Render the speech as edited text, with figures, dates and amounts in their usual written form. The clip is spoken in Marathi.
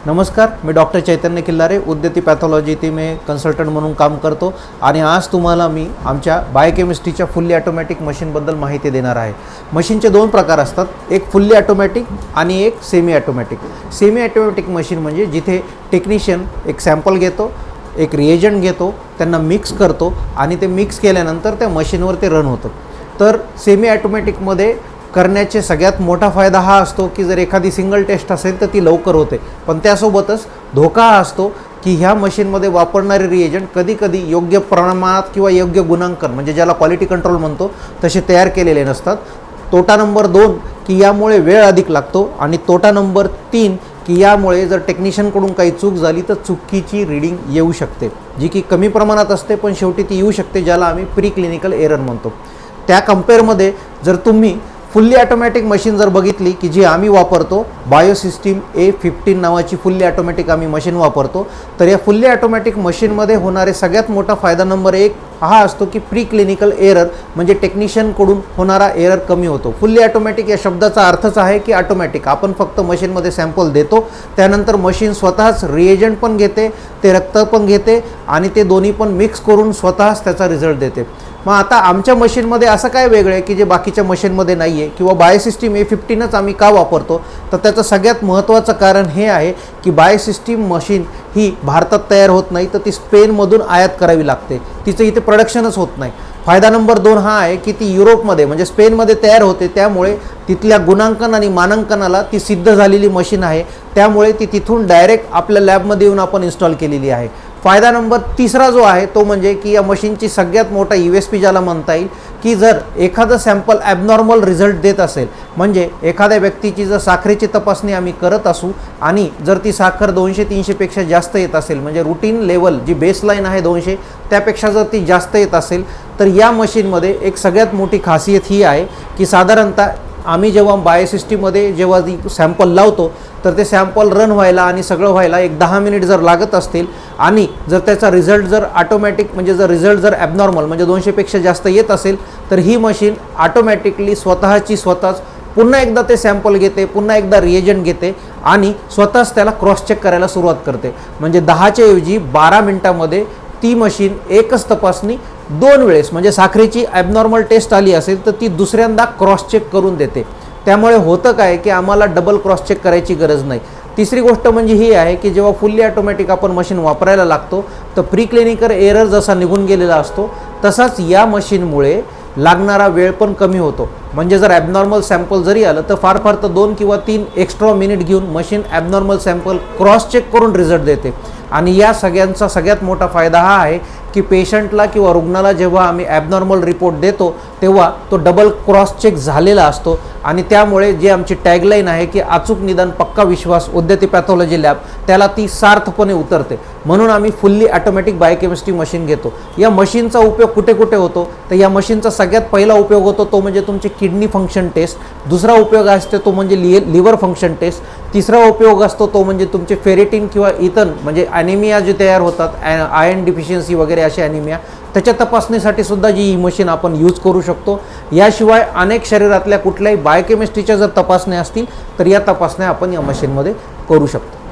नमस्कार, मी डॉक्टर चैतन्य किल्लारे, उद्यती पॅथॉलॉजी इथे मी कन्सल्टंट म्हणून काम करतो आणि आज तुम्हाला मी आमच्या बायोकेमिस्ट्रीच्या फुल्ली ऑटोमॅटिक मशीनबद्दल माहिती देणार आहे। मशीनचे दोन प्रकार असतात, एक फुल्ली ऑटोमॅटिक आणि एक semi automatic. Semi automatic machine म्हणजे जिथे टेक्निशियन एक सॅम्पल घेतो, एक रिएजंट घेतो, त्यांना मिक्स करतो आणि ते मिक्स केल्यानंतर त्या मशीनवर ते रन होतं। तर सेमी ऑटोमॅटिकमध्ये करण्याचे सगळ्यात मोठा फायदा हा असतो की जर एखादी सिंगल टेस्ट असेल तर ती लवकर होते, पण त्यासोबतच धोका हा असतो की ह्या मशीनमध्ये वापरणारे रिएजंट कधीकधी योग्य प्रमाणात किंवा योग्य गुणांकन म्हणजे ज्याला क्वालिटी कंट्रोल म्हणतो तसे तयार केलेले नसतात। तोटा नंबर 2 की यामुळे वेळ अधिक लागतो आणि तोटा नंबर 3 की यामुळे जर टेक्निशियनकडून काही चूक झाली तर चुकीची रीडिंग येऊ शकते, जी की कमी प्रमाणात असते पण शेवटी ती येऊ शकते, ज्याला आम्ही प्री क्लिनिकल एरर म्हणतो। त्या कंपेअरमध्ये जर तुम्ही फुल्ली ऑटोमॅटिक मशीन जर बघितली की जी आम्ही वापरतो, बायोसिस्टीम A15 नावाची फुल्ली ऑटोमॅटिक आम्ही मशीन वापरतो, तर या फुल्ली ऑटोमॅटिक मशीनमध्ये होणारे सगळ्यात मोठा फायदा नंबर 1 हा असतो की प्री क्लिनिकल एरर म्हणजे टेक्निशियनकडून होणारा एरर कमी होतो। फुल्ली ऑटोमॅटिक या शब्दाचा अर्थच आहे की ऑटोमॅटिक, आपण फक्त मशीनमध्ये सॅम्पल देतो, त्यानंतर मशीन स्वतःच रिएजंट पण घेते, ते रक्त पण घेते आणि ते दोन्ही पण मिक्स करून स्वतःच त्याचा रिझल्ट देते। मग आता आमच्या मशीनमध्ये असं काय वेगळं आहे की जे बाकीच्या मशीनमध्ये नाही आहे किंवा बायोसिस्टीम A15च आम्ही का वापरतो, तर त्याचं सगळ्यात महत्त्वाचं कारण हे आहे की बायोसिस्टीम मशीन ही भारतात तयार होत नाही, तर ती स्पेनमधून आयात करावी लागते, तिचं इथे प्रोडक्शनच होत नाही। फायदा नंबर 2 हा आहे की ती युरोपमध्ये म्हणजे स्पेनमध्ये तयार होते, त्यामुळे तिथल्या गुणांकन आणि मानांकनाला ती सिद्ध झालेली मशीन आहे, त्यामुळे ती तिथून डायरेक्ट आपल्या लॅबमध्ये येऊन आपण इन्स्टॉल केलेली आहे। फायदा नंबर 3 जो आहे तो म्हणजे की या मशीनची सगळ्यात मोठा USP ज्याला म्हणता येईल की जर एखादं सॅम्पल ॲबनॉर्मल रिझल्ट देत असेल, म्हणजे एखाद्या व्यक्तीची जर साखरेची तपासणी आम्ही करत असू आणि जर ती साखर 200-300 पेक्षा जास्त येत असेल, म्हणजे रुटीन लेवल जी बेसलाईन आहे 200 त्यापेक्षा जर ती जास्त येत असेल, तर या मशीनमध्ये एक सगळ्यात मोठी खासियत ही आहे की साधारणतः आम्ही जेव्हा बायोसिस्टीममध्ये जेव्हा ती सॅम्पल लावतो तर ते सॅम्पल रन व्हायला आणि सगळं व्हायला एक 10 मिनिट जर लागत असतील आणि जर त्याचा रिझल्ट जर ऑटोमॅटिक म्हणजे जर रिझल्ट जर ॲबनॉर्मल म्हणजे 200 पेक्षा जास्त येत असेल, तर ही मशीन ऑटोमॅटिकली स्वतःच पुन्हा एकदा ते सॅम्पल घेते, पुन्हा एकदा रिएजंट घेते आणि स्वतःच त्याला क्रॉस चेक करायला सुरुवात करते। म्हणजे 10च्या ऐवजी 12 मिनिटांमध्ये ती मशीन एकच तपासणी 2 वेळेस म्हणजे साखरेची ॲबनॉर्मल टेस्ट आली असेल तर ती दुसऱ्यांदा क्रॉस चेक करून देते। त्यामुळे होतं काय की आम्हाला डबल क्रॉस चेक करायची गरज नाही। तिसरी गोष्ट म्हणजे ही आहे की जेव्हा फुल्ली ऑटोमॅटिक आपण मशीन वापरायला लागतो तर प्री क्लिनिकल एरर जसा निघून गेलेला असतो तसाच या मशीनमुळे लागणारा वेळ पण कमी होतो। म्हणजे जर ॲबनॉर्मल सॅम्पल जरी आलं तर फार तर 2 किंवा 3 एक्स्ट्रा मिनिट घेऊन machine abnormal sample cross check करून रिझल्ट देते। आणि या सगळ्यांचा सगळ्यात मोठा फायदा हा आहे की पेशंटला किंवा रुग्णाला जेव्हा आम्ही ॲबनॉर्मल रिपोर्ट देतो तेव्हा तो डबल क्रॉस चेक झालेला असतो आणि त्यामुळे जे आमची टॅगलाईन आहे की अचूक निदान पक्का विश्वास उद्यती पॅथॉलॉजी लॅब, त्याला ती सार्थपणे उतरते। म्हणून आम्ही फुल्ली ऑटोमॅटिक बायोकेमिस्ट्री मशीन घेतो। या मशीनचा उपयोग कुठे कुठे होतो, तर या मशीनचा सगळ्यात पहिला उपयोग होतो तो म्हणजे तुमची किडनी फंक्शन टेस्ट, दुसरा उपयोग असतो तो म्हणजे लिव्हर फंक्शन टेस्ट, तिसरा उपयोग असतो तो म्हणजे तुमचे फेरेटिन किंवा इथन म्हणजे ॲनिमिया जे तयार होतात, आयर्न डिफिशियन्सी वगैरे असे ॲनिमिया, त्याच्या तपासणीसाठी सुद्धा जी ही मशीन आपण यूज करू शकतो। याशिवाय अनेक शरीरातल्या कुठल्याही बायोकेमिस्ट्रीच्या जर तपासण्या असतील तर या तपासण्या आपण या मशीनमध्ये करू शकतो।